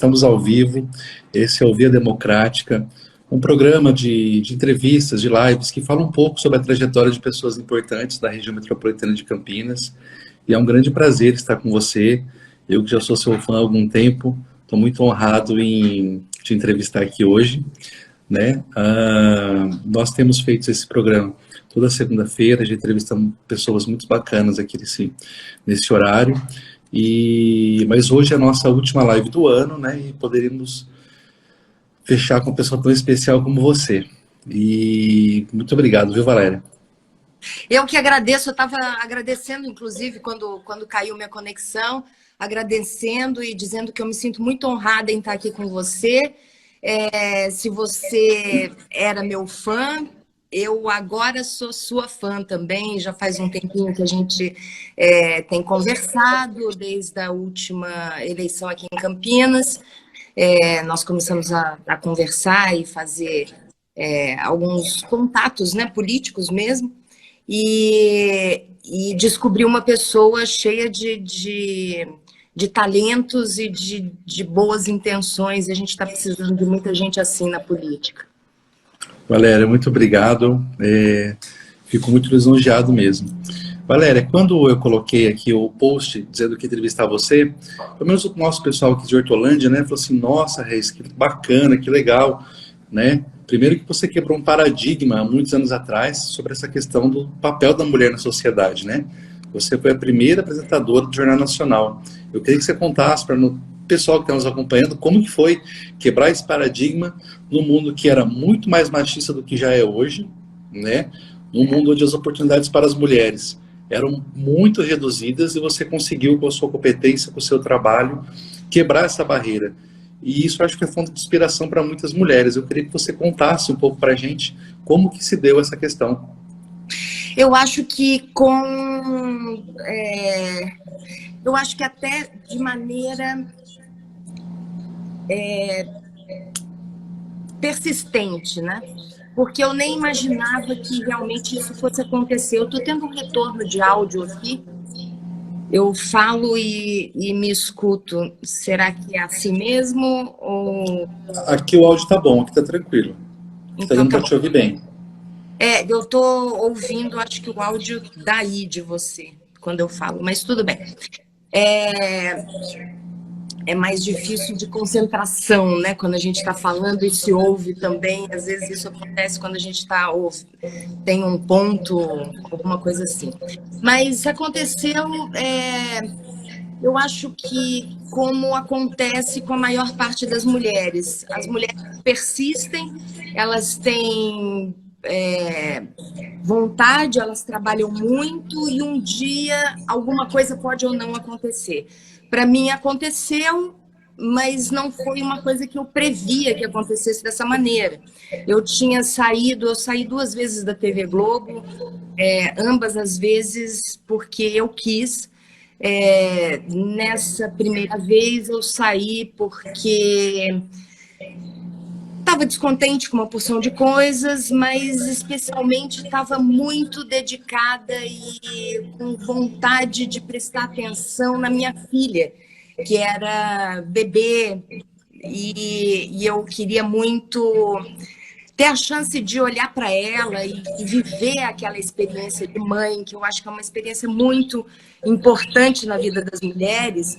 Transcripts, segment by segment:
estamos ao vivo. Esse é o Via Democrática, um programa de entrevistas, de lives, que fala um pouco sobre a trajetória de pessoas importantes da região metropolitana de Campinas. E é um grande prazer estar com você. Eu que já sou seu fã há algum tempo, estou muito honrado em te entrevistar aqui hoje, né? Nós temos feito esse programa toda segunda-feira, já entrevistamos pessoas muito bacanas aqui nesse horário. Mas hoje é a nossa última live do ano, né? E poderíamos fechar com uma pessoa tão especial como você. E muito obrigado, viu, Valéria? Eu que agradeço, eu estava agradecendo, inclusive, quando caiu minha conexão, agradecendo e dizendo que eu me sinto muito honrada em estar aqui com você. Se você era meu fã, eu agora sou sua fã também, já faz um tempinho que a gente tem conversado, desde a última eleição aqui em Campinas. Nós começamos a conversar e fazer alguns contatos, né, políticos mesmo, e descobri uma pessoa cheia de talentos e de boas intenções, e a gente está precisando de muita gente assim na política. Valéria, muito obrigado. Fico muito lisonjeado mesmo. Valéria, quando eu coloquei aqui o post dizendo que entrevistar você, pelo menos o nosso pessoal aqui de Hortolândia, né, falou assim: nossa, Reis, que bacana, que legal, né? Primeiro que você quebrou um paradigma há muitos anos atrás sobre essa questão do papel da mulher na sociedade, né? Você foi a primeira apresentadora do Jornal Nacional. Eu queria que você contasse para o pessoal que está nos acompanhando como que foi quebrar esse paradigma num mundo que era muito mais machista do que já é hoje, né? Num mundo onde as oportunidades para as mulheres eram muito reduzidas e você conseguiu, com a sua competência, com o seu trabalho, quebrar essa barreira. E isso eu acho que é fonte de inspiração para muitas mulheres. Eu queria que você contasse um pouco para a gente como que se deu essa questão. Eu acho que eu acho que até de maneira persistente, né? Porque eu nem imaginava que realmente isso fosse acontecer. Eu estou tendo um retorno de áudio aqui. Eu falo e me escuto. Será que é assim mesmo? Ou... Aqui o áudio está bom, aqui está tranquilo. Está dando para te ouvir bem. Eu estou ouvindo, acho que o áudio daí de você, quando eu falo, mas tudo bem. É mais difícil de concentração, né? Quando a gente está falando e se ouve também. Às vezes isso acontece quando a gente tem um ponto, alguma coisa assim. Mas aconteceu, eu acho que como acontece com a maior parte das mulheres. As mulheres persistem, elas têm vontade, elas trabalham muito e um dia alguma coisa pode ou não acontecer. Para mim aconteceu, mas não foi uma coisa que eu previa que acontecesse dessa maneira. Eu saí 2 vezes da TV Globo, ambas as vezes porque eu quis. Nessa primeira vez eu saí porque estava descontente com uma porção de coisas, mas especialmente estava muito dedicada e com vontade de prestar atenção na minha filha, que era bebê, e eu queria muito ter a chance de olhar para ela e viver aquela experiência de mãe, que eu acho que é uma experiência muito importante na vida das mulheres,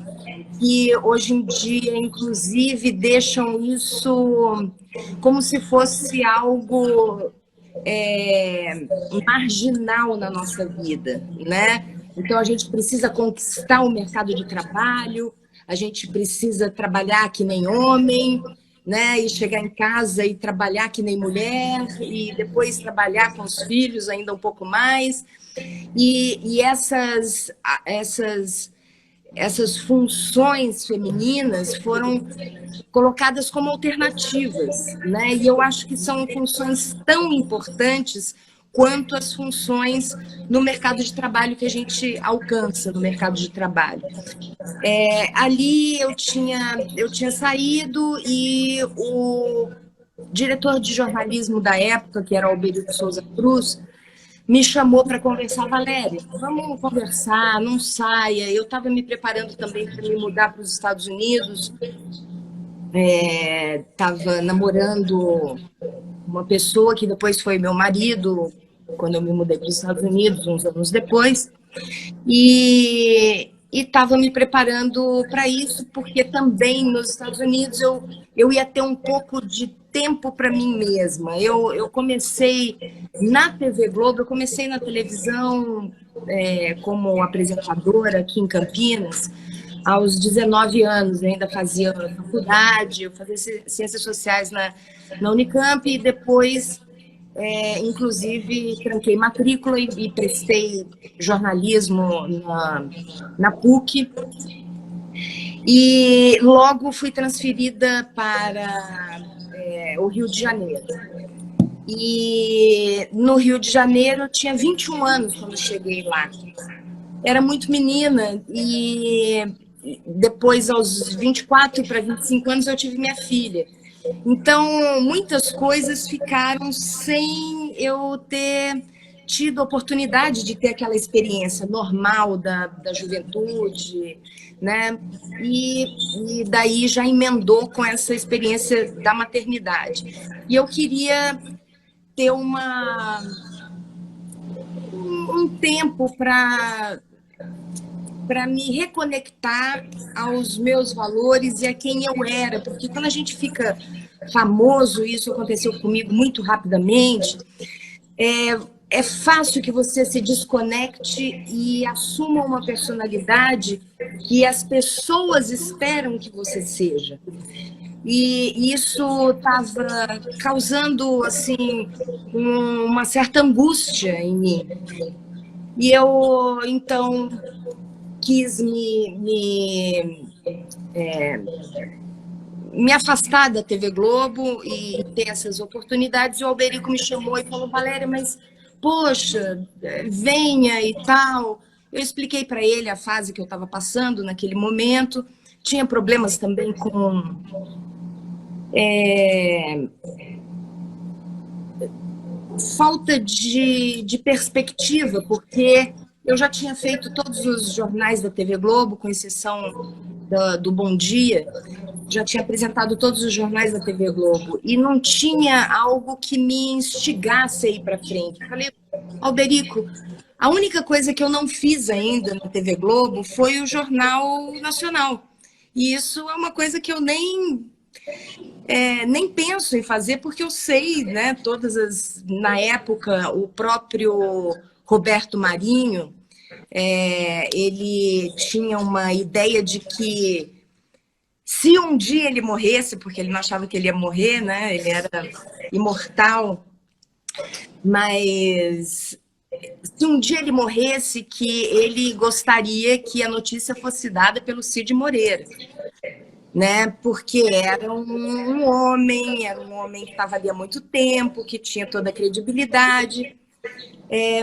e hoje em dia, inclusive, deixam isso como se fosse algo marginal na nossa vida, né? Então, a gente precisa conquistar o mercado de trabalho, a gente precisa trabalhar que nem homem, né? E chegar em casa e trabalhar que nem mulher, e depois trabalhar com os filhos ainda um pouco mais. E essas funções femininas foram colocadas como alternativas, né? E eu acho que são funções tão importantes quanto as funções no mercado de trabalho que a gente alcança no mercado de trabalho. Ali eu tinha saído e o diretor de jornalismo da época, que era Alberto Souza Cruz, me chamou para conversar. Valéria, vamos conversar, não saia. Eu estava me preparando também para me mudar para os Estados Unidos Estava namorando uma pessoa que depois foi meu marido, quando eu me mudei para os Estados Unidos, uns anos depois, e estava me preparando para isso, porque também nos Estados Unidos eu ia ter um pouco de tempo para mim mesma. Eu comecei na TV Globo, eu comecei na televisão como apresentadora aqui em Campinas, aos 19 anos. Eu ainda fazia faculdade, eu fazia Ciências Sociais na Unicamp, e depois, inclusive, tranquei matrícula e prestei jornalismo na PUC. E logo fui transferida para o Rio de Janeiro. E no Rio de Janeiro eu tinha 21 anos quando cheguei lá. Era muito menina, e depois, aos 24 para 25 anos, eu tive minha filha. Então, muitas coisas ficaram sem eu ter tido a oportunidade de ter aquela experiência normal da juventude, né? E daí já emendou com essa experiência da maternidade. E eu queria ter um tempo para me reconectar aos meus valores e a quem eu era, porque quando a gente fica famoso, isso aconteceu comigo muito rapidamente, é fácil que você se desconecte e assuma uma personalidade que as pessoas esperam que você seja. E isso estava causando, assim, uma certa angústia em mim. E eu, então, quis me afastar da TV Globo e ter essas oportunidades. E o Alberico me chamou e falou: Valéria, mas, poxa, venha e tal. Eu expliquei para ele a fase que eu estava passando naquele momento. Tinha problemas também com falta de perspectiva, porque eu já tinha feito todos os jornais da TV Globo, com exceção do Bom Dia, já tinha apresentado todos os jornais da TV Globo, e não tinha algo que me instigasse a ir para frente. Eu falei: Alberico, a única coisa que eu não fiz ainda na TV Globo foi o Jornal Nacional. E isso é uma coisa que eu nem penso em fazer, porque eu sei, né, na época, o próprio Roberto Marinho, ele tinha uma ideia de que se um dia ele morresse, porque ele não achava que ele ia morrer, né, ele era imortal, mas se um dia ele morresse, que ele gostaria que a notícia fosse dada pelo Cid Moreira, né? Porque era um homem que estava ali há muito tempo, que tinha toda a credibilidade,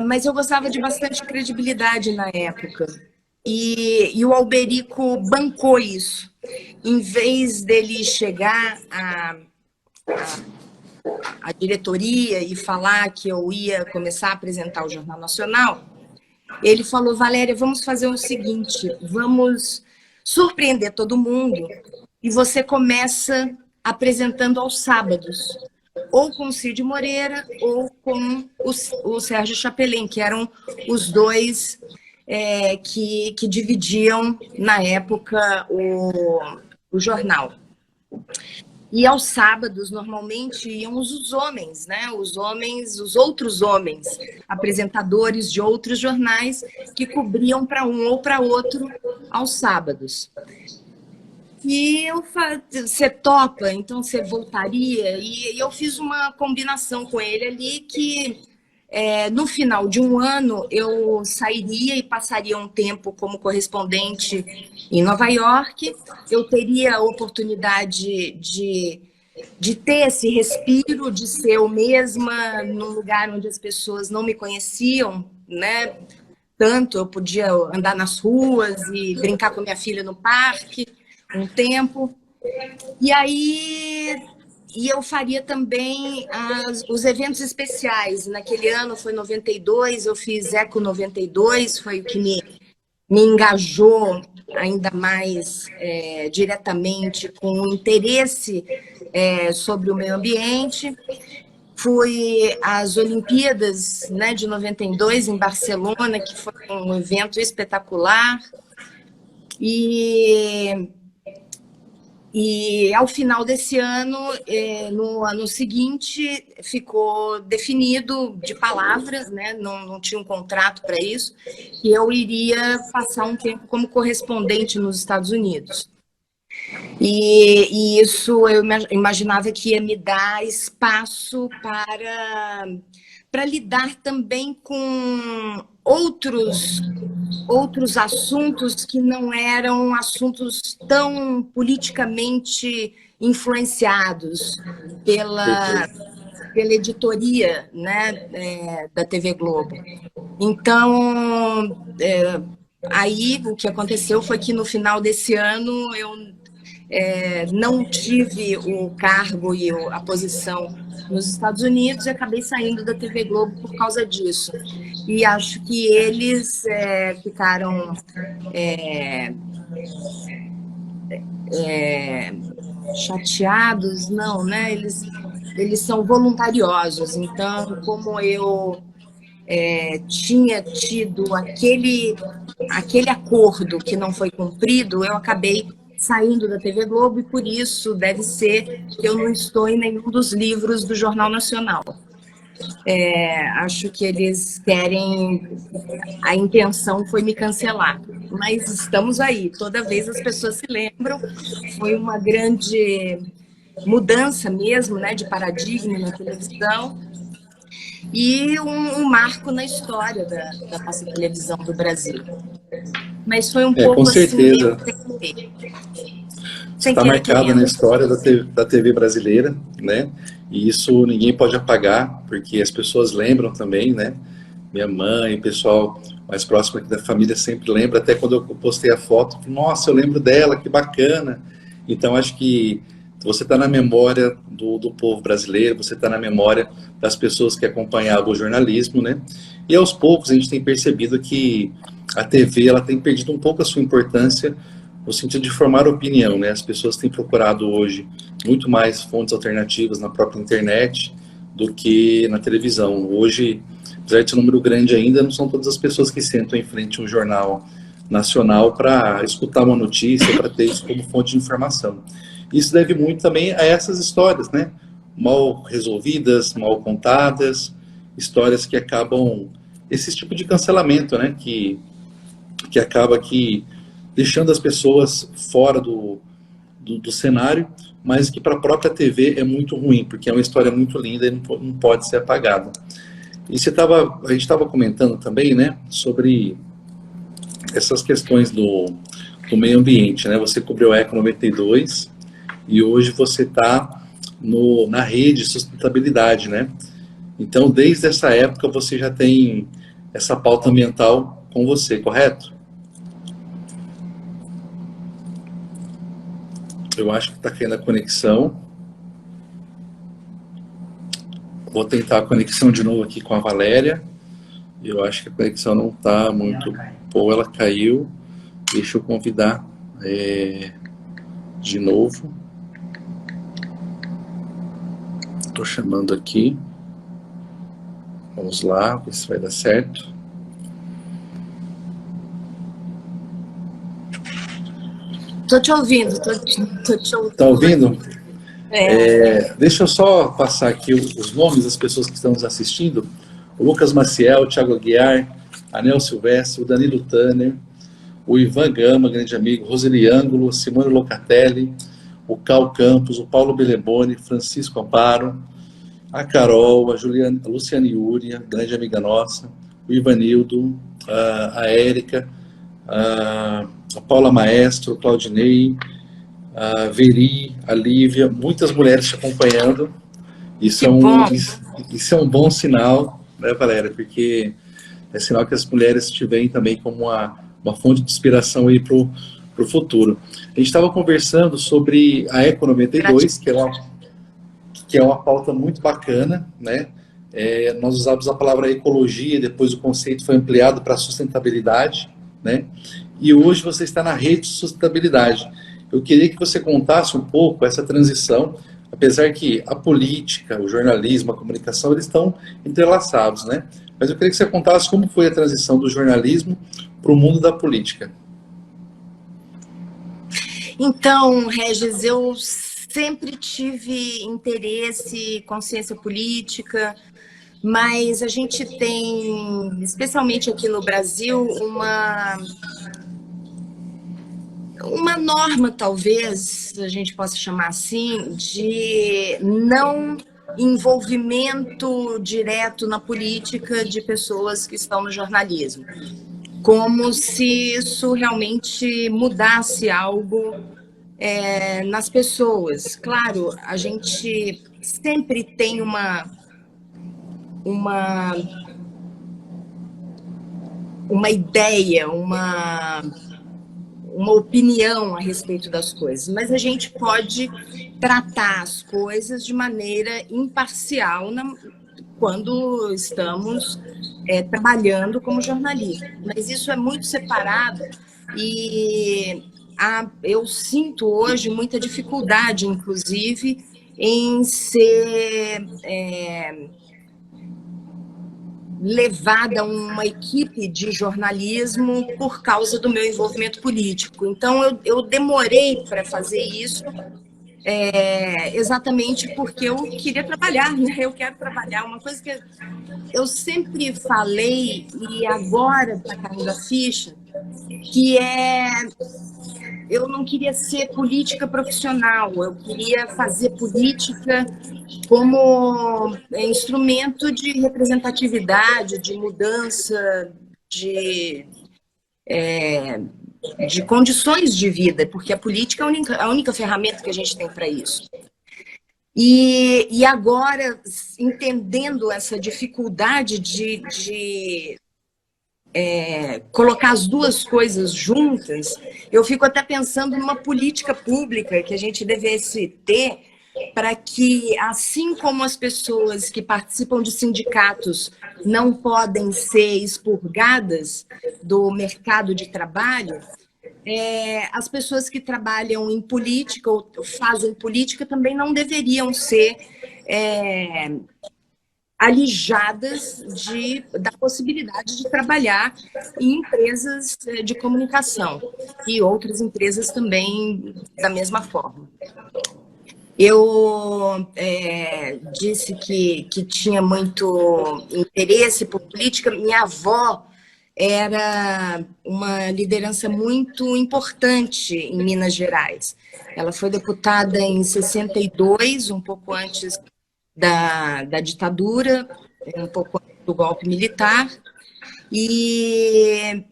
mas eu gostava de bastante credibilidade na época. E o Alberico bancou isso. Em vez dele chegar à diretoria e falar que eu ia começar a apresentar o Jornal Nacional, ele falou: Valéria, vamos fazer o seguinte, vamos surpreender todo mundo, e você começa apresentando aos sábados, ou com o Cid Moreira ou com o Sérgio Chapelin, que eram os dois que dividiam, na época, o jornal. E aos sábados, normalmente, iam os homens, né? Os outros homens, apresentadores de outros jornais, que cobriam para um ou para outro aos sábados. E eu falei: você topa? Então você voltaria? E eu fiz uma combinação com ele ali que, no final de um ano, eu sairia e passaria um tempo como correspondente em Nova York. Eu teria a oportunidade de ter esse respiro, de ser eu mesma num lugar onde as pessoas não me conheciam, né? Tanto eu podia andar nas ruas e brincar com minha filha no parque um tempo. E aí eu faria também os eventos especiais. Naquele ano foi 92, eu fiz Eco 92, foi o que me engajou ainda mais diretamente com o interesse sobre o meio ambiente. Fui às Olimpíadas, né, de 92 em Barcelona, que foi um evento espetacular. E ao final desse ano, no ano seguinte, ficou definido de palavras, né? Não tinha um contrato para isso, que eu iria passar um tempo como correspondente nos Estados Unidos. E isso eu imaginava que ia me dar espaço para lidar também com outros assuntos que não eram assuntos tão politicamente influenciados pela editoria, né, da TV Globo. Então, aí o que aconteceu foi que no final desse ano eu não tive o cargo e a posição nos Estados Unidos e acabei saindo da TV Globo por causa disso. E acho que eles ficaram chateados, não, né? Eles são voluntariosos. Então, como eu tinha tido aquele acordo que não foi cumprido, eu acabei saindo da TV Globo e por isso deve ser que eu não estou em nenhum dos livros do Jornal Nacional. Acho que eles querem, a intenção foi me cancelar, mas estamos aí, toda vez as pessoas se lembram, foi uma grande mudança mesmo, né, de paradigma na televisão e um marco na história da nossa televisão do Brasil. Mas foi um pouco com certeza. Assim, Está marcada na história da TV brasileira, né? E isso ninguém pode apagar, porque as pessoas lembram também, né? Minha mãe, o pessoal mais próximo aqui da família sempre lembra, até quando eu postei a foto, nossa, eu lembro dela, que bacana. Então, acho que você está na memória do povo brasileiro, você está na memória das pessoas que acompanhavam o jornalismo, né? E aos poucos a gente tem percebido que a TV ela tem perdido um pouco a sua importância no sentido de formar opinião, né? As pessoas têm procurado hoje muito mais fontes alternativas na própria internet do que na televisão. Hoje, apesar de ser um número grande ainda, não são todas as pessoas que sentam em frente a um jornal nacional para escutar uma notícia, para ter isso como fonte de informação. Isso deve muito também a essas histórias, né? Mal resolvidas, mal contadas, histórias que acabam... Esse tipo de cancelamento, né? Que acaba aqui deixando as pessoas fora do cenário, mas que para a própria TV é muito ruim, porque é uma história muito linda e não pode ser apagada. E a gente estava comentando também, né, sobre essas questões do meio ambiente, né? Você cobriu a Eco 92 e hoje você está na rede de sustentabilidade, né? Então, desde essa época, você já tem essa pauta ambiental com você, correto? Eu acho que está caindo a conexão. Vou tentar a conexão de novo aqui com a Valéria. Eu acho que a conexão não está muito boa, ela caiu. Deixa eu convidar de novo. Estou chamando aqui. Vamos lá, ver se vai dar certo. Estou te ouvindo, tô te ouvindo. Está ouvindo? Deixa eu só passar aqui os nomes das pessoas que estão nos assistindo. O Lucas Maciel, o Thiago Aguiar, Anel Silvestre, o Danilo Tanner, o Ivan Gama, grande amigo, Roseli Ângulo, Simone Locatelli, o Cal Campos, o Paulo Beleboni, Francisco Amparo, a Carol, a Luciane Iúria, grande amiga nossa, o Ivanildo, a Érica, a Paula Maestro, o Claudinei, a Veri, a Lívia, muitas mulheres te acompanhando. Isso é um bom sinal, né, Valéria? Porque é sinal que as mulheres te veem também como uma fonte de inspiração aí para o futuro. A gente estava conversando sobre a Eco 92, que é uma pauta muito bacana, né? Nós usamos a palavra ecologia, depois o conceito foi ampliado para sustentabilidade, né? e hoje você está na Rede de Sustentabilidade. Eu queria que você contasse um pouco essa transição, apesar que a política, o jornalismo, a comunicação, eles estão entrelaçados, né? Mas eu queria que você contasse como foi a transição do jornalismo para o mundo da política. Então, Regis, eu sempre tive interesse, consciência política, mas a gente tem, especialmente aqui no Brasil, uma norma, talvez, a gente possa chamar assim, de não envolvimento direto na política de pessoas que estão no jornalismo. Como se isso realmente mudasse algo nas pessoas. Claro, a gente sempre tem uma ideia, uma opinião a respeito das coisas, mas a gente pode tratar as coisas de maneira imparcial quando estamos trabalhando como jornalista. Mas isso é muito separado e eu sinto hoje muita dificuldade, inclusive, em ser levada a uma equipe de jornalismo por causa do meu envolvimento político. Então, eu demorei para fazer isso exatamente porque eu queria trabalhar, né? Eu quero trabalhar. Uma coisa que eu sempre falei, e agora está caindo a ficha, que eu não queria ser política profissional, eu queria fazer política como instrumento de representatividade, de mudança, de condições de vida, porque a política é a única ferramenta que a gente tem para isso. E agora, entendendo essa dificuldade de colocar as duas coisas juntas, eu fico até pensando numa política pública que a gente devesse ter para que, assim como as pessoas que participam de sindicatos não podem ser expurgadas do mercado de trabalho, as pessoas que trabalham em política ou fazem política também não deveriam ser alijadas da possibilidade de trabalhar em empresas de comunicação e outras empresas também da mesma forma. Eu disse que tinha muito interesse por política. Minha avó era uma liderança muito importante em Minas Gerais. Ela foi deputada em 62, um pouco antes da ditadura, um pouco antes do golpe militar, e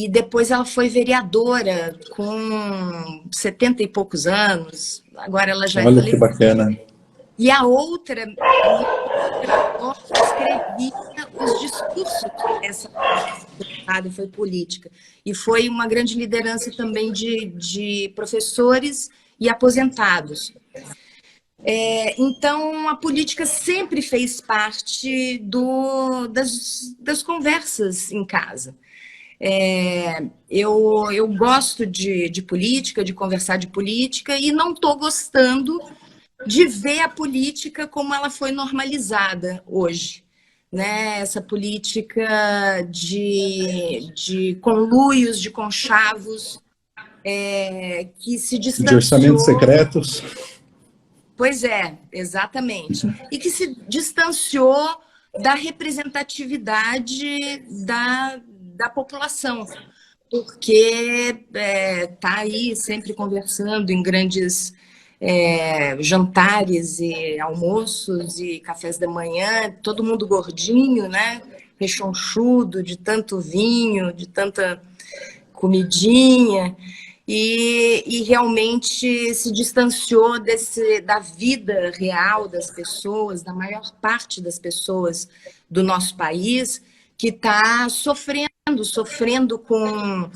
depois ela foi vereadora com 70 e poucos anos, agora ela já Olha que bacana. E a outra, escrevia os discursos dessa deputada, foi política. E foi uma grande liderança também de professores e aposentados. Então, a política sempre fez parte das conversas em casa. Eu gosto de política, de conversar de política, e não estou gostando de ver a política como ela foi normalizada hoje. Né? Essa política de conluios, de conchavos, que se distanciou... De orçamentos secretos. Pois é, exatamente. E que se distanciou da representatividade da população, porque está aí sempre conversando em grandes jantares e almoços e cafés da manhã, todo mundo gordinho, né? Rechonchudo, de tanto vinho, de tanta comidinha. E realmente se distanciou da vida real das pessoas, da maior parte das pessoas do nosso país, que está sofrendo com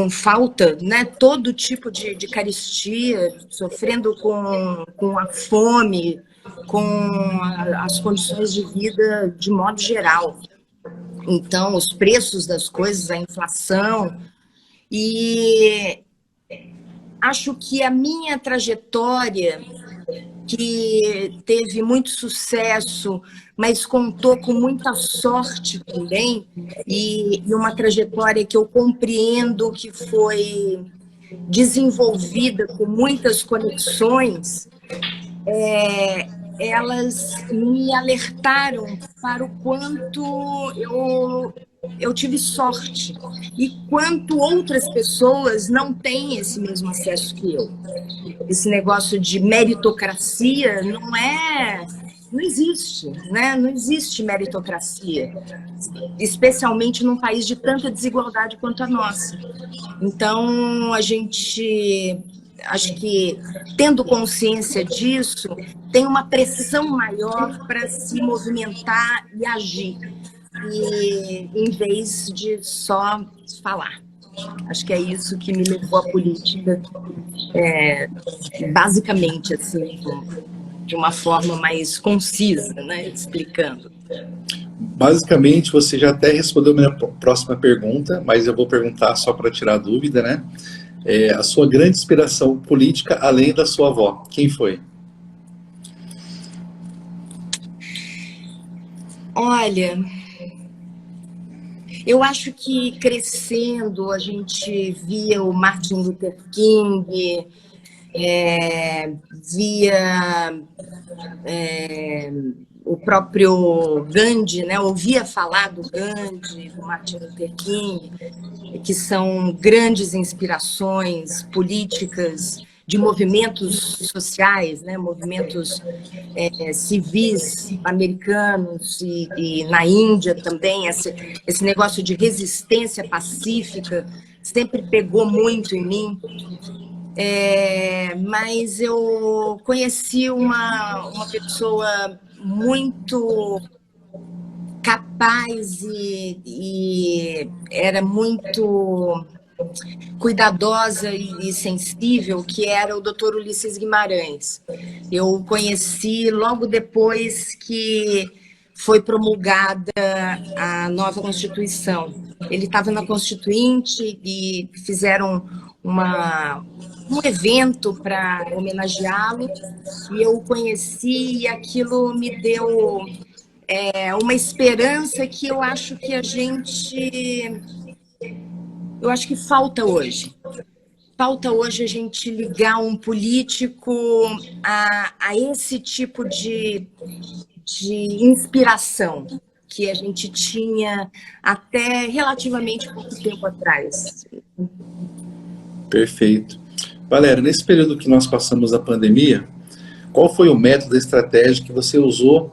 falta, né? Todo tipo de carestia, sofrendo com a fome, com as condições de vida de modo geral. Então, os preços das coisas, a inflação. E acho que a minha trajetória, que teve muito sucesso, mas contou com muita sorte também, e uma trajetória que eu compreendo que foi desenvolvida com muitas conexões, elas me alertaram para o quanto eu tive sorte e quanto outras pessoas não têm esse mesmo acesso que eu. Esse negócio de meritocracia não existe, né? Não existe meritocracia, especialmente num país de tanta desigualdade quanto a nossa. Então, a gente, acho que, tendo consciência disso, tem uma pressão maior para se movimentar e agir, e, em vez de só falar. Acho que é isso que me levou à política, basicamente, assim, de uma forma mais concisa, né, explicando. Basicamente, você já até respondeu a minha próxima pergunta, mas eu vou perguntar só para tirar a dúvida, né? A sua grande inspiração política, além da sua avó, quem foi? Olha, eu acho que crescendo a gente via o Martin Luther King, via o próprio Gandhi, né? Ouvia falar do Gandhi, do Martin Luther King, que são grandes inspirações políticas de movimentos sociais, né? Movimentos civis americanos e na Índia também, esse negócio de resistência pacífica sempre pegou muito em mim. Mas eu conheci uma pessoa muito capaz e era muito cuidadosa e sensível, que era o Dr. Ulisses Guimarães. Eu o conheci logo depois que foi promulgada a nova Constituição. Ele estava na Constituinte e fizeram um evento para homenageá-lo, e eu o conheci, e aquilo me deu uma esperança que eu acho que falta hoje. Falta hoje a gente ligar um político a esse tipo de inspiração que a gente tinha até relativamente pouco tempo atrás. Perfeito. Valéria, nesse período que nós passamos a pandemia, qual foi o método, a estratégia que você usou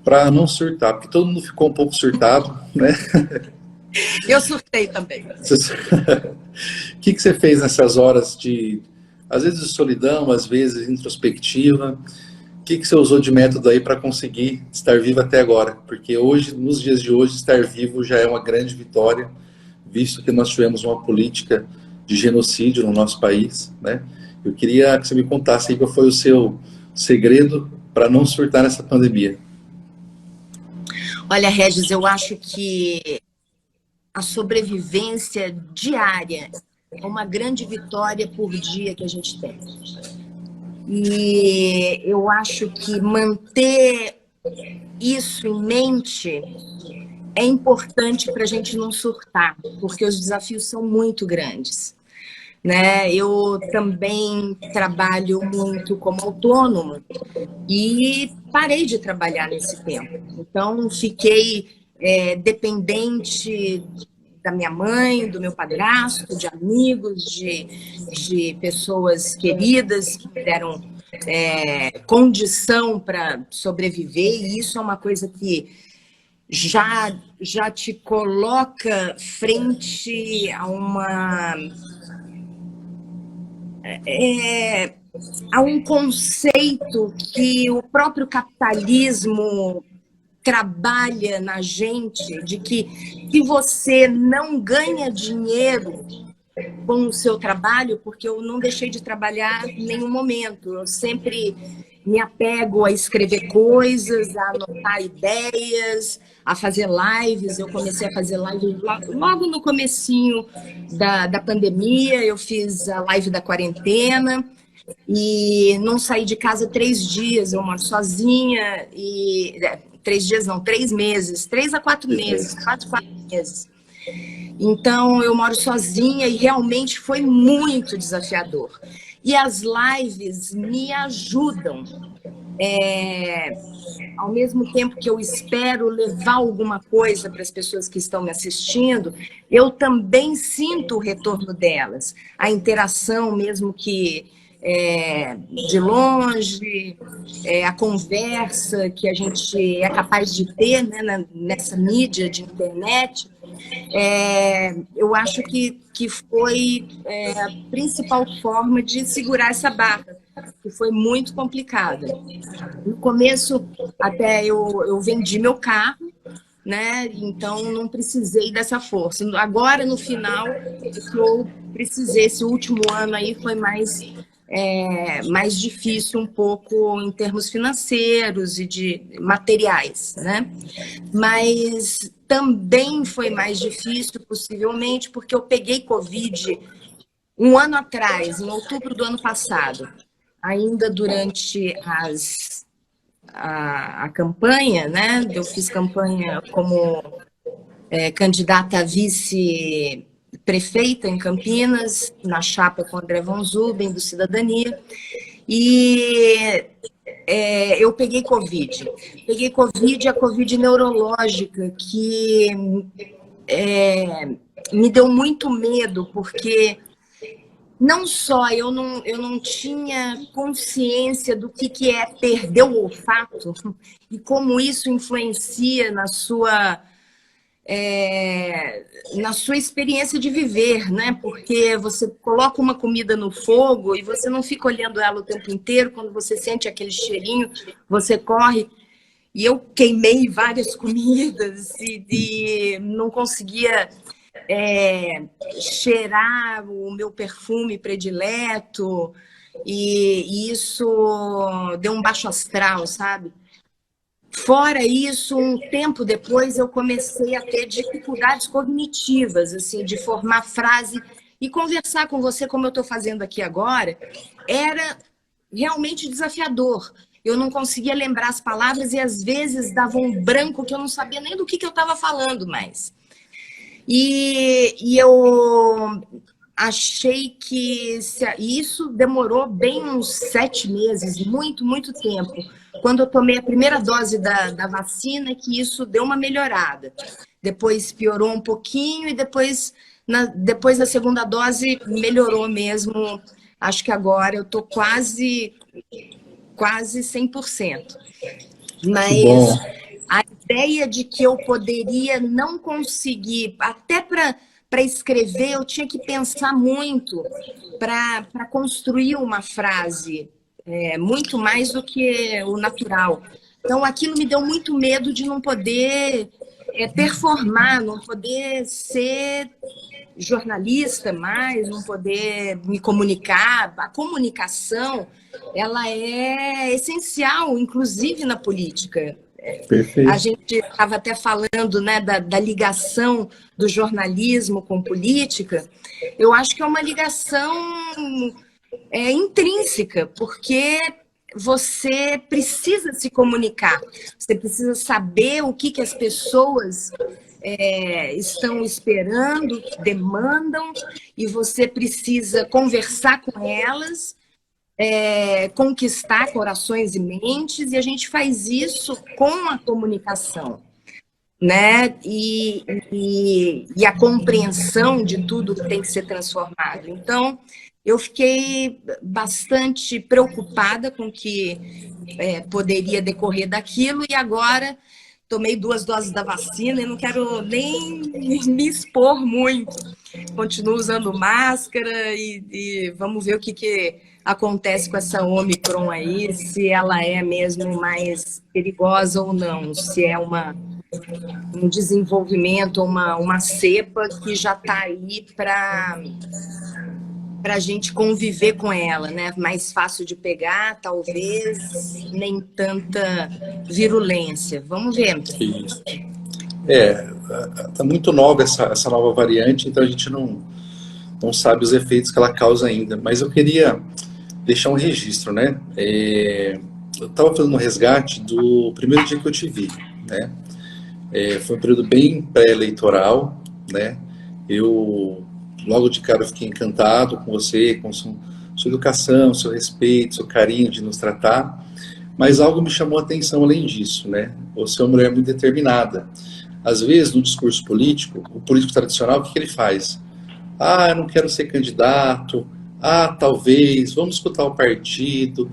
para não surtar? Porque todo mundo ficou um pouco surtado, né? Eu surtei também. O que você fez nessas horas às vezes de solidão, às vezes introspectiva? O que você usou de método aí para conseguir estar vivo até agora? Porque hoje, nos dias de hoje, estar vivo já é uma grande vitória, visto que nós tivemos uma política de genocídio no nosso país, né? Eu queria que você me contasse aí qual foi o seu segredo para não surtar nessa pandemia. Olha, Regis, eu acho que a sobrevivência diária é uma grande vitória por dia que a gente tem. E eu acho que manter isso em mente é importante para a gente não surtar, porque os desafios são muito grandes, né? Eu também trabalho muito como autônoma e parei de trabalhar nesse tempo. Então, fiquei dependente da minha mãe, do meu padrasto, de amigos, de pessoas queridas que me deram condição para sobreviver, e isso é uma coisa que já te coloca frente a um conceito que o próprio capitalismo trabalha na gente, de que se você não ganha dinheiro com o seu trabalho, porque eu não deixei de trabalhar em nenhum momento, eu sempre me apego a escrever coisas, a anotar ideias, a fazer lives. Eu comecei a fazer live logo no comecinho da pandemia. Eu fiz a live da quarentena e não saí de casa 3 dias. Eu moro sozinha e 3 dias não, 3 meses, 3 a 4 meses, 4 meses. Então eu moro sozinha e realmente foi muito desafiador. E as lives me ajudam. Ao mesmo tempo que eu espero levar alguma coisa para as pessoas que estão me assistindo, eu também sinto o retorno delas. A interação, mesmo que de longe, a conversa que a gente é capaz de ter, né, nessa mídia de internet. Eu acho que foi a principal forma de segurar essa barra, que foi muito complicada. No começo, até eu vendi meu carro, né? Então não precisei dessa força. Agora, no final, eu precisei. Esse último ano aí foi mais difícil um pouco em termos financeiros e de materiais, né? Mas também foi mais difícil, possivelmente, porque eu peguei Covid um ano atrás, em outubro do ano passado, ainda durante a campanha, né? Eu fiz campanha como candidata a vice-prefeita em Campinas, na chapa com André Von Zuben, do Cidadania, e eu peguei Covid. Peguei Covid, a Covid neurológica, que me deu muito medo, porque não só eu não tinha consciência do que é perder o olfato e como isso influencia na sua experiência de viver, né? Porque você coloca uma comida no fogo e você não fica olhando ela o tempo inteiro. Quando você sente aquele cheirinho, você corre. E eu queimei várias comidas e não conseguia cheirar o meu perfume predileto. E isso deu um baixo astral, sabe? Fora isso, um tempo depois eu comecei a ter dificuldades cognitivas, assim, de formar frase e conversar com você como eu estou fazendo aqui agora, era realmente desafiador. Eu não conseguia lembrar as palavras e às vezes dava um branco que eu não sabia nem do que eu estava falando mais. E eu achei que isso demorou bem uns 7 meses, muito tempo. Quando eu tomei a primeira dose da vacina, que isso deu uma melhorada. Depois piorou um pouquinho e depois da segunda dose melhorou mesmo. Acho que agora eu estou quase 100%. Mas a ideia de que eu poderia não conseguir, até para escrever, eu tinha que pensar muito para construir uma frase, muito mais do que o natural. Então, aquilo me deu muito medo de não poder performar, não poder ser jornalista mais, não poder me comunicar. A comunicação, ela é essencial, inclusive na política. Perfeito. A gente estava até falando, né, da ligação do jornalismo com política. Eu acho que é uma ligação intrínseca, porque você precisa se comunicar, você precisa saber o que as pessoas estão esperando, demandam, e você precisa conversar com elas, conquistar corações e mentes, e a gente faz isso com a comunicação, né? E a compreensão de tudo que tem que ser transformado. Então, eu fiquei bastante preocupada com o que poderia decorrer daquilo, e agora tomei 2 doses da vacina e não quero nem me expor muito. Continuo usando máscara e vamos ver o que acontece com essa Omicron aí, se ela é mesmo mais perigosa ou não, se é um desenvolvimento, uma cepa que já está aí para para a gente conviver com ela, né? Mais fácil de pegar, talvez, nem tanta virulência. Vamos ver. Isso. Tá muito nova essa nova variante, então a gente não sabe os efeitos que ela causa ainda. Mas eu queria deixar um registro, né? Eu estava fazendo um resgate do primeiro dia que eu te vi, né? Foi um período bem pré-eleitoral, né? Logo de cara, eu fiquei encantado com você, com sua educação, seu respeito, seu carinho de nos tratar. Mas algo me chamou a atenção além disso, né? Você é uma mulher muito determinada. Às vezes, no discurso político, o político tradicional, o que ele faz? Ah, eu não quero ser candidato. Ah, talvez. Vamos escutar o partido.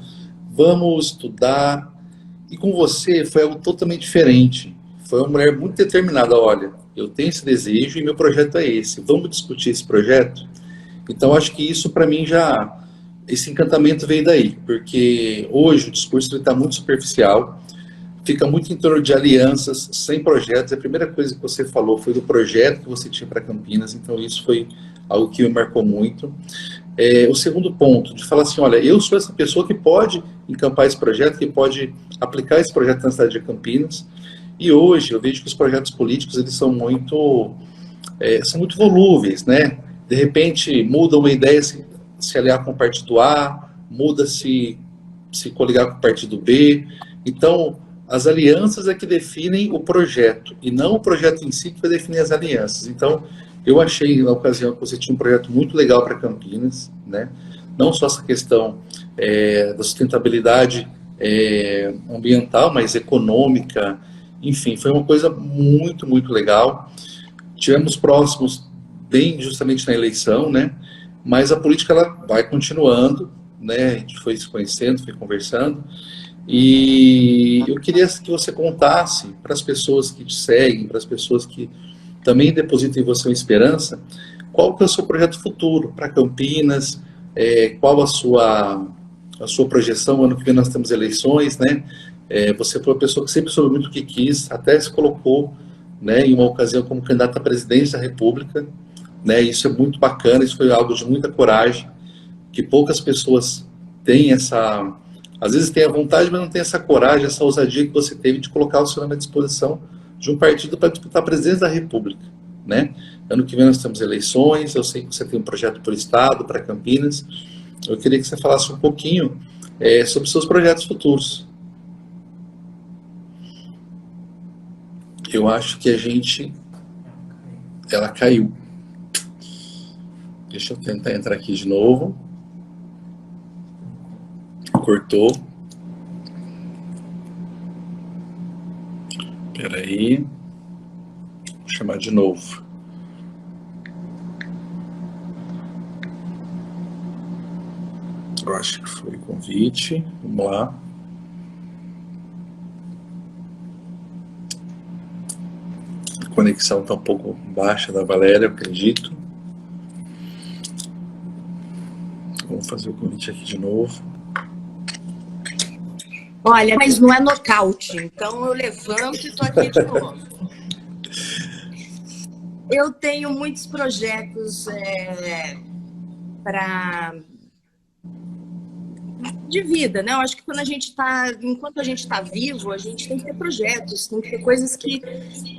Vamos estudar. E com você foi algo totalmente diferente. Foi uma mulher muito determinada. Olha, eu tenho esse desejo e meu projeto é esse. Vamos discutir esse projeto? Então, acho que isso, para mim, esse encantamento veio daí. Porque hoje o discurso está muito superficial. Fica muito em torno de alianças, sem projetos. A primeira coisa que você falou foi do projeto que você tinha para Campinas, então isso foi algo que me marcou muito. O segundo ponto, de falar assim, olha, eu sou essa pessoa que pode encampar esse projeto, que pode aplicar esse projeto na cidade de Campinas, e hoje eu vejo que os projetos políticos, eles são muito volúveis, né? De repente, muda uma ideia, se aliar com o partido A, muda se coligar com o partido B, então as alianças é que definem o projeto, e não o projeto em si que vai definir as alianças. Então, eu achei, na ocasião, que você tinha um projeto muito legal para Campinas, né? Não só essa questão da sustentabilidade ambiental, mas econômica, enfim, foi uma coisa muito, muito legal. Tivemos próximos, bem justamente na eleição, né? Mas a política, ela vai continuando, né? A gente foi se conhecendo, foi conversando, e eu queria que você contasse para as pessoas que te seguem, para as pessoas que também depositam em você uma esperança, qual que é o seu projeto futuro para Campinas, qual a sua projeção. Ano que vem nós temos eleições, né? Você foi uma pessoa que sempre soube muito o que quis, até se colocou, né, em uma ocasião como candidata à presidência da República, né? Isso é muito bacana, isso foi algo de muita coragem, que poucas pessoas têm essa... Às vezes tem a vontade, mas não tem essa coragem, essa ousadia que você teve de colocar o seu nome à disposição de um partido para disputar a presidência da República, né? Ano que vem nós temos eleições, eu sei que você tem um projeto para o Estado, para Campinas. Eu queria que você falasse um pouquinho sobre seus projetos futuros. Eu acho que ela caiu. Deixa eu tentar entrar aqui de novo. Cortou. Espera aí. Vou chamar de novo. Eu acho que foi convite. Vamos lá. A conexão está um pouco baixa da Valéria, eu acredito. Vamos fazer o convite aqui de novo. Olha, mas não é nocaute, então eu levanto e estou aqui de novo. Eu tenho muitos projetos de vida, né? Eu acho que enquanto a gente está vivo, a gente tem que ter projetos, tem que ter coisas que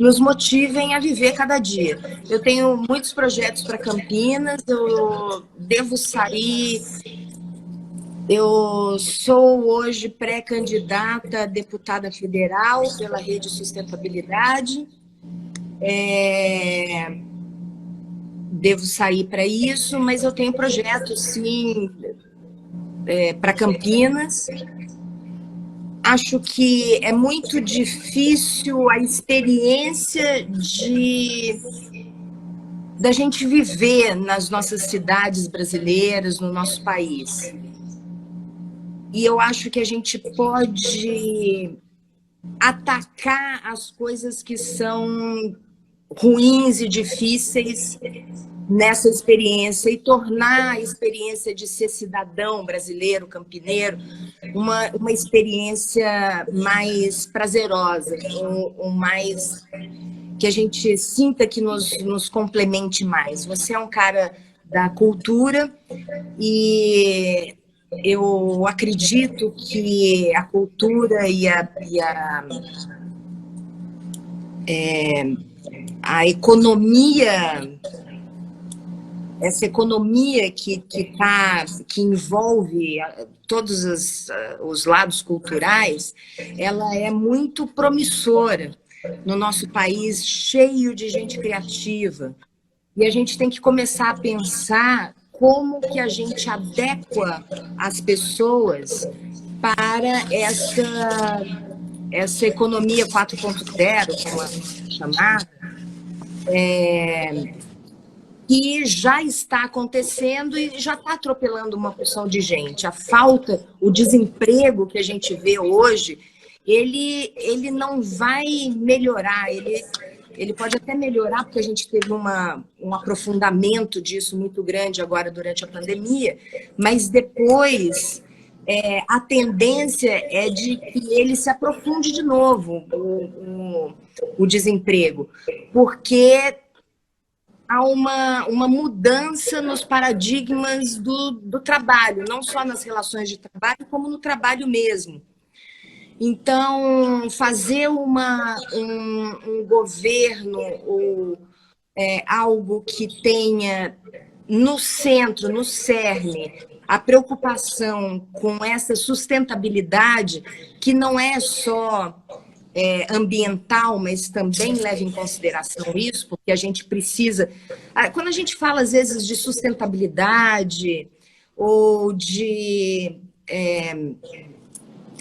nos motivem a viver cada dia. Eu tenho muitos projetos para Campinas, eu devo sair... Eu sou hoje pré-candidata a deputada federal pela Rede Sustentabilidade. Devo sair para isso, mas eu tenho projetos, sim, para Campinas. Acho que é muito difícil a experiência da gente viver nas nossas cidades brasileiras, no nosso país. E eu acho que a gente pode atacar as coisas que são ruins e difíceis nessa experiência e tornar a experiência de ser cidadão brasileiro, campineiro, uma experiência mais prazerosa, ou mais que a gente sinta que nos complemente mais. Você é um cara da cultura, e eu acredito que a cultura e a economia, essa economia que envolve todos os lados culturais, ela é muito promissora no nosso país, cheio de gente criativa. E a gente tem que começar a pensar como que a gente adequa as pessoas para essa economia 4.0, como é chamada, que já está acontecendo e já está atropelando uma porção de gente. A falta, o desemprego que a gente vê hoje, ele não vai melhorar, ele pode até melhorar, porque a gente teve um aprofundamento disso muito grande agora durante a pandemia, mas depois a tendência é de que ele se aprofunde de novo, o desemprego, porque há uma mudança nos paradigmas do trabalho, não só nas relações de trabalho, como no trabalho mesmo. Então, fazer um governo ou algo que tenha no centro, no cerne, a preocupação com essa sustentabilidade, que não é só ambiental, mas também leva em consideração isso, porque a gente precisa... Quando a gente fala, às vezes, de sustentabilidade ou de...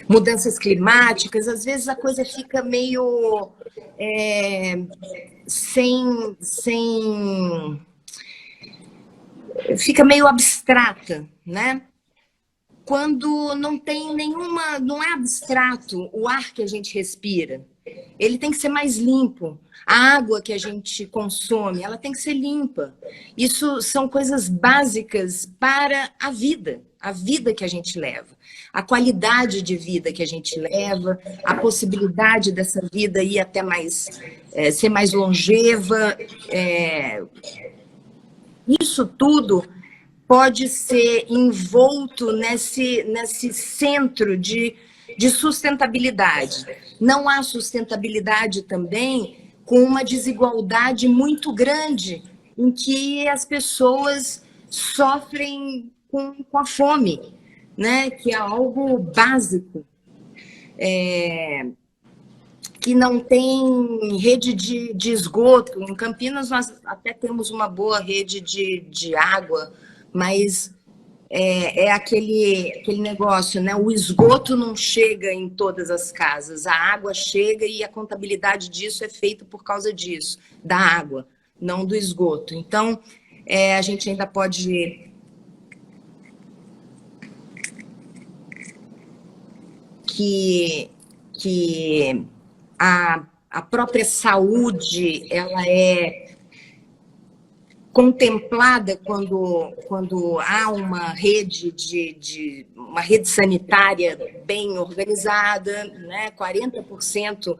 mudanças climáticas, às vezes a coisa fica meio fica meio abstrata, né? Quando não tem nenhuma, não é abstrato o ar que a gente respira. Ele tem que ser mais limpo. A água que a gente consome, ela tem que ser limpa. Isso são coisas básicas para a vida que a gente leva, a qualidade de vida que a gente leva, a possibilidade dessa vida ir até mais, ser mais longeva. Isso tudo pode ser envolto nesse centro de sustentabilidade. Não há sustentabilidade também com uma desigualdade muito grande, em que as pessoas sofrem com a fome, né? Que é algo básico, que não tem rede de esgoto. Em Campinas nós até temos uma boa rede de água, mas aquele negócio, né? O esgoto não chega em todas as casas, a água chega e a contabilidade disso é feita por causa disso, da água, não do esgoto. Então, a gente ainda pode... que a própria saúde, ela é contemplada quando há uma rede uma rede sanitária bem organizada, né? 40%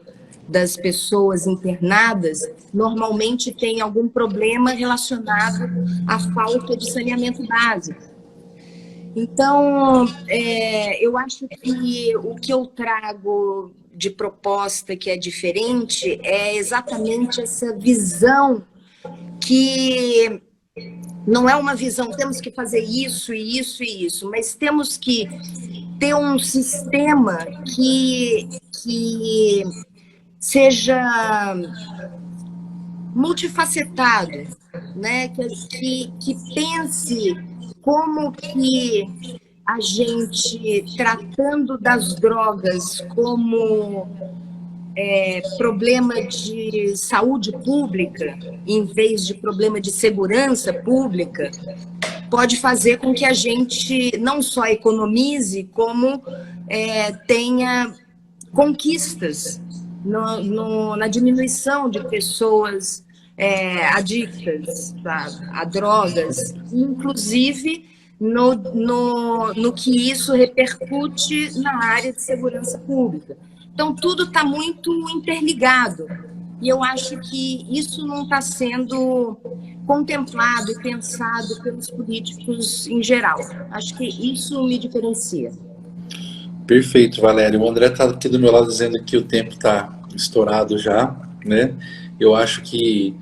das pessoas internadas normalmente tem algum problema relacionado à falta de saneamento básico. Então, eu acho que o que eu trago de proposta que é diferente é exatamente essa visão, que não é uma visão, temos que fazer isso e isso e isso, mas temos que ter um sistema que seja multifacetado, né? Que pense como que a gente, tratando das drogas como problema de saúde pública, em vez de problema de segurança pública, pode fazer com que a gente não só economize, como tenha conquistas na diminuição de pessoas adictas a drogas, inclusive no que isso repercute na área de segurança pública. Então, tudo está muito interligado. E eu acho que isso não está sendo contemplado e pensado pelos políticos em geral. Acho que isso me diferencia. Perfeito, Valéria. O André está aqui do meu lado dizendo que o tempo está estourado já, né? Eu acho que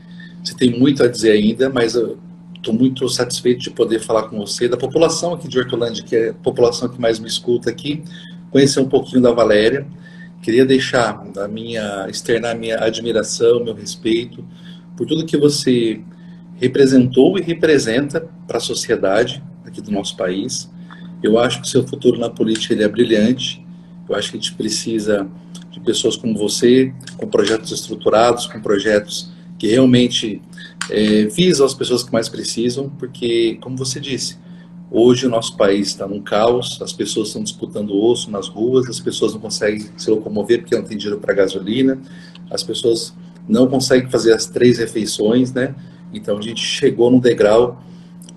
você tem muito a dizer ainda, mas eu estou muito satisfeito de poder falar com você, da população aqui de Hortolândia, que é a população que mais me escuta aqui, conhecer um pouquinho da Valéria. Queria externar a minha admiração, meu respeito por tudo que você representou e representa para a sociedade aqui do nosso país. Eu acho que o seu futuro na política ele é brilhante. Eu acho que a gente precisa de pessoas como você, com projetos estruturados, com projetos que realmente visam as pessoas que mais precisam, porque, como você disse, hoje o nosso país está num caos, as pessoas estão disputando osso nas ruas, as pessoas não conseguem se locomover porque não tem dinheiro para gasolina, as pessoas não conseguem fazer as 3 refeições, né? Então a gente chegou num degrau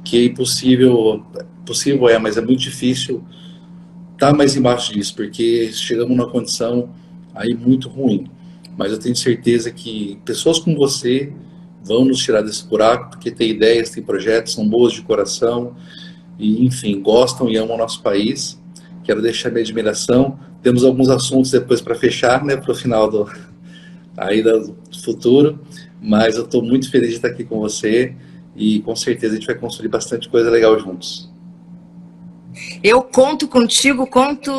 que é impossível, possível mas é muito difícil estar mais embaixo disso, porque chegamos numa condição aí muito ruim. Mas eu tenho certeza que pessoas como você vão nos tirar desse buraco, porque tem ideias, tem projetos, são boas de coração, e enfim, gostam e amam o nosso país. Quero deixar minha admiração. Temos alguns assuntos depois para fechar, né, para o final do futuro, mas eu estou muito feliz de estar aqui com você e com certeza a gente vai construir bastante coisa legal juntos. Eu conto contigo, conto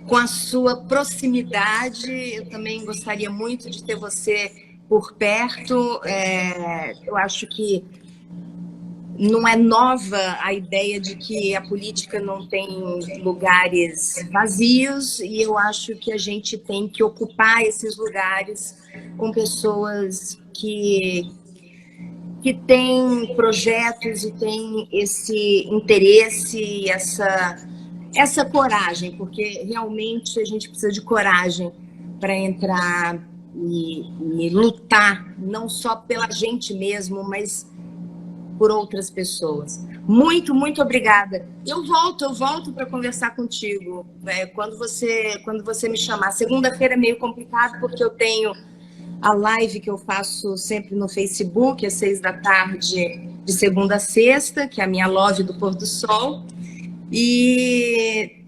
com a sua proximidade. Eu também gostaria muito de ter você por perto. Eu acho que não é nova a ideia de que a política não tem lugares vazios, e eu acho que a gente tem que ocupar esses lugares com pessoas que têm projetos e têm esse interesse e essa coragem, porque realmente a gente precisa de coragem para entrar e lutar, não só pela gente mesmo, mas por outras pessoas. Muito, muito obrigada. Eu volto para conversar contigo, né? Quando você me chamar. Segunda-feira é meio complicado, porque eu tenho a live que eu faço sempre no Facebook, às 6 da tarde, de segunda a sexta, que é a minha live do pôr do sol. E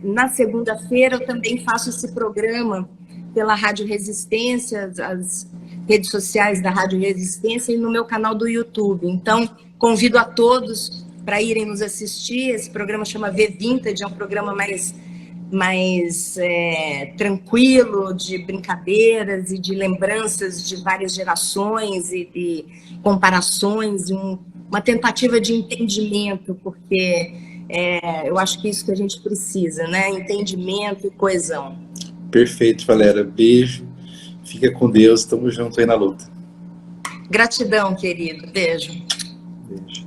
na segunda-feira eu também faço esse programa pela Rádio Resistência, as redes sociais da Rádio Resistência e no meu canal do YouTube. Então, convido a todos para irem nos assistir. Esse programa chama V-Vintage, é um programa mais tranquilo, de brincadeiras e de lembranças de várias gerações e comparações, uma tentativa de entendimento, porque eu acho que é isso que a gente precisa, né? Entendimento e coesão. Perfeito, Valéria. Beijo. Fica com Deus. Tamo junto aí na luta. Gratidão, querido. Beijo. Beijo.